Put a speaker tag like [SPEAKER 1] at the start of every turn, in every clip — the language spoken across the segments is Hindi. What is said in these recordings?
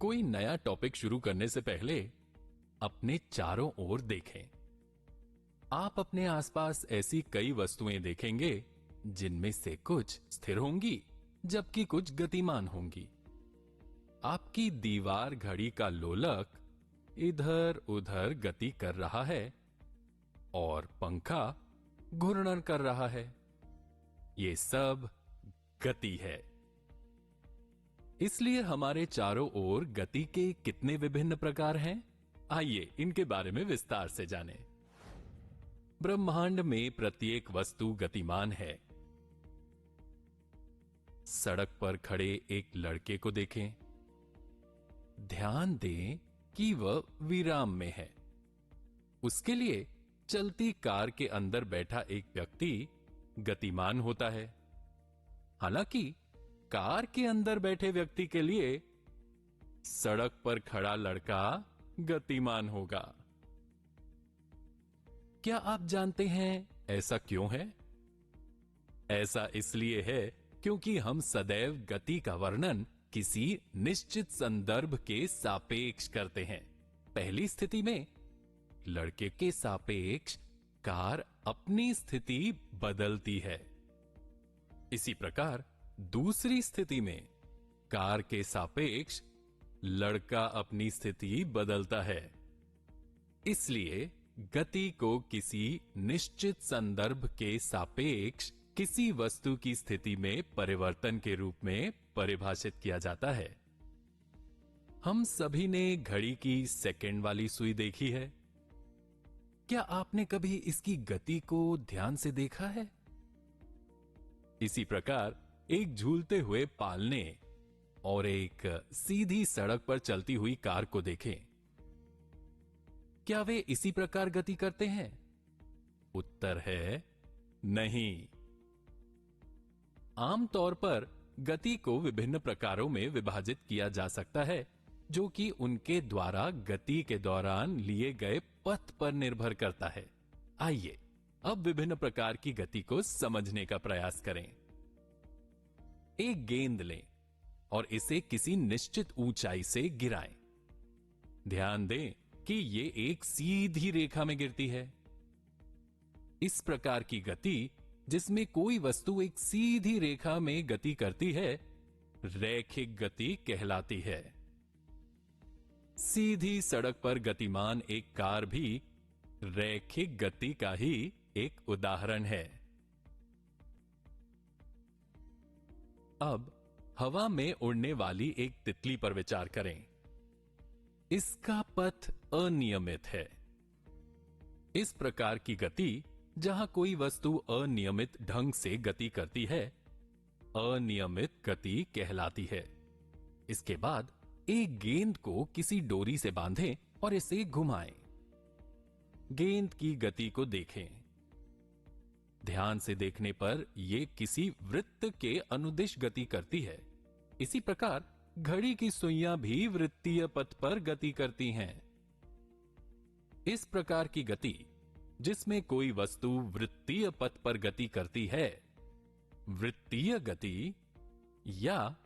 [SPEAKER 1] कोई नया टॉपिक शुरू करने से पहले अपने चारों ओर देखें। आप अपने आसपास ऐसी कई वस्तुएं देखेंगे जिनमें से कुछ स्थिर होंगी जबकि कुछ गतिमान होंगी। आपकी दीवार घड़ी का लोलक इधर उधर गति कर रहा है और पंखा घूर्णन कर रहा है। ये सब गति है। इसलिए हमारे चारों ओर गति के कितने विभिन्न प्रकार हैं, आइए इनके बारे में विस्तार से जानें। ब्रह्मांड में प्रत्येक वस्तु गतिमान है। सड़क पर खड़े एक लड़के को देखें। ध्यान दें कि वह विराम में है। उसके लिए चलती कार के अंदर बैठा एक व्यक्ति गतिमान होता है, हालांकि कार के अंदर बैठे व्यक्ति के लिए सड़क पर खड़ा लड़का गतिमान होगा। क्या आप जानते हैं ऐसा क्यों है? ऐसा इसलिए है क्योंकि हम सदैव गति का वर्णन किसी निश्चित संदर्भ के सापेक्ष करते हैं। पहली स्थिति में लड़के के सापेक्ष कार अपनी स्थिति बदलती है। इसी प्रकार दूसरी स्थिति में कार के सापेक्ष लड़का अपनी स्थिति बदलता है। इसलिए गति को किसी निश्चित संदर्भ के सापेक्ष किसी वस्तु की स्थिति में परिवर्तन के रूप में परिभाषित किया जाता है। हम सभी ने घड़ी की सेकंड वाली सुई देखी है। क्या आपने कभी इसकी गति को ध्यान से देखा है? इसी प्रकार एक झूलते हुए पालने और एक सीधी सड़क पर चलती हुई कार को देखें। क्या वे इसी प्रकार गति करते हैं? उत्तर है नहीं। आमतौर पर गति को विभिन्न प्रकारों में विभाजित किया जा सकता है, जो कि उनके द्वारा गति के दौरान लिए गए पथ पर निर्भर करता है। आइए अब विभिन्न प्रकार की गति को समझने का प्रयास करें। एक गेंद लें और इसे किसी निश्चित ऊंचाई से गिराएं। ध्यान दें कि यह एक सीधी रेखा में गिरती है। इस प्रकार की गति जिसमें कोई वस्तु एक सीधी रेखा में गति करती है, रैखिक गति कहलाती है। सीधी सड़क पर गतिमान एक कार भी रैखिक गति का ही एक उदाहरण है। अब हवा में उड़ने वाली एक तितली पर विचार करें। इसका पथ अनियमित है। इस प्रकार की गति जहां कोई वस्तु अनियमित ढंग से गति करती है, अनियमित गति कहलाती है। इसके बाद एक गेंद को किसी डोरी से बांधें और इसे घुमाएं। गेंद की गति को देखें। ध्यान से देखने पर यह किसी वृत्त के अनुदिश गति करती है। इसी प्रकार घड़ी की सुइयां भी वृत्तीय पथ पर गति करती हैं। इस प्रकार की गति जिसमें कोई वस्तु वृत्तीय पथ पर गति करती है, वृत्तीय गति या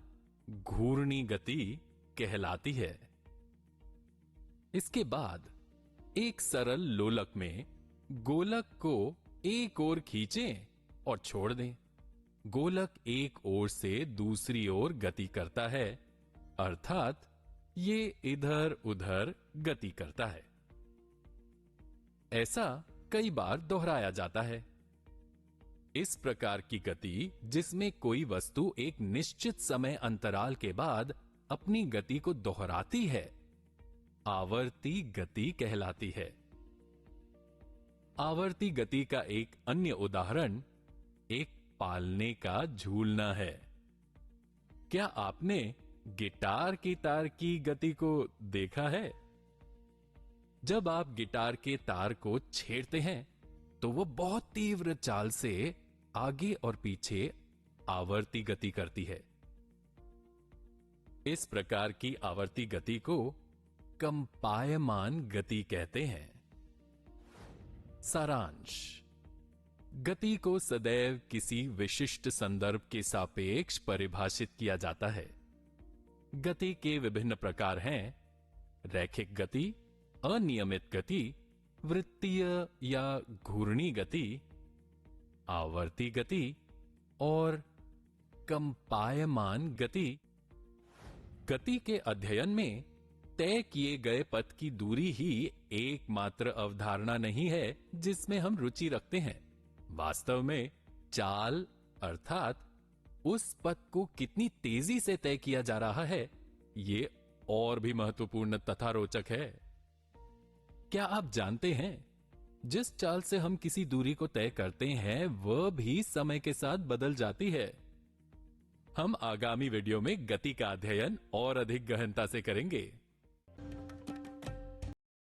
[SPEAKER 1] घूर्णी गति कहलाती है। इसके बाद एक सरल लोलक में गोलक को एक ओर खींचें और छोड़ दें। गोलक एक ओर से दूसरी ओर गति करता है, अर्थात ये इधर उधर गति करता है। ऐसा कई बार दोहराया जाता है। इस प्रकार की गति जिसमें कोई वस्तु एक निश्चित समय अंतराल के बाद अपनी गति को दोहराती है, आवर्ती गति कहलाती है। आवर्ती गति का एक अन्य उदाहरण एक पालने का झूलना है। क्या आपने गिटार की तार की गति को देखा है? जब आप गिटार के तार को छेड़ते हैं तो वह बहुत तीव्र चाल से आगे और पीछे आवर्ती गति करती है। इस प्रकार की आवर्ती गति को कंपायमान गति कहते हैं। सारांश: गति को सदैव किसी विशिष्ट संदर्भ के सापेक्ष परिभाषित किया जाता है। गति के विभिन्न प्रकार हैं रैखिक गति, अनियमित गति, वृत्तीय या घूर्णी गति, आवर्ती गति और कंपायमान गति। गति के अध्ययन में तय किए गए पथ की दूरी ही एकमात्र अवधारणा नहीं है जिसमें हम रुचि रखते हैं। वास्तव में चाल अर्थात उस पथ को कितनी तेजी से तय किया जा रहा है, ये और भी महत्वपूर्ण तथा रोचक है। क्या आप जानते हैं जिस चाल से हम किसी दूरी को तय करते हैं वह भी समय के साथ बदल जाती है। हम आगामी वीडियो में गति का अध्ययन और अधिक गहनता से करेंगे।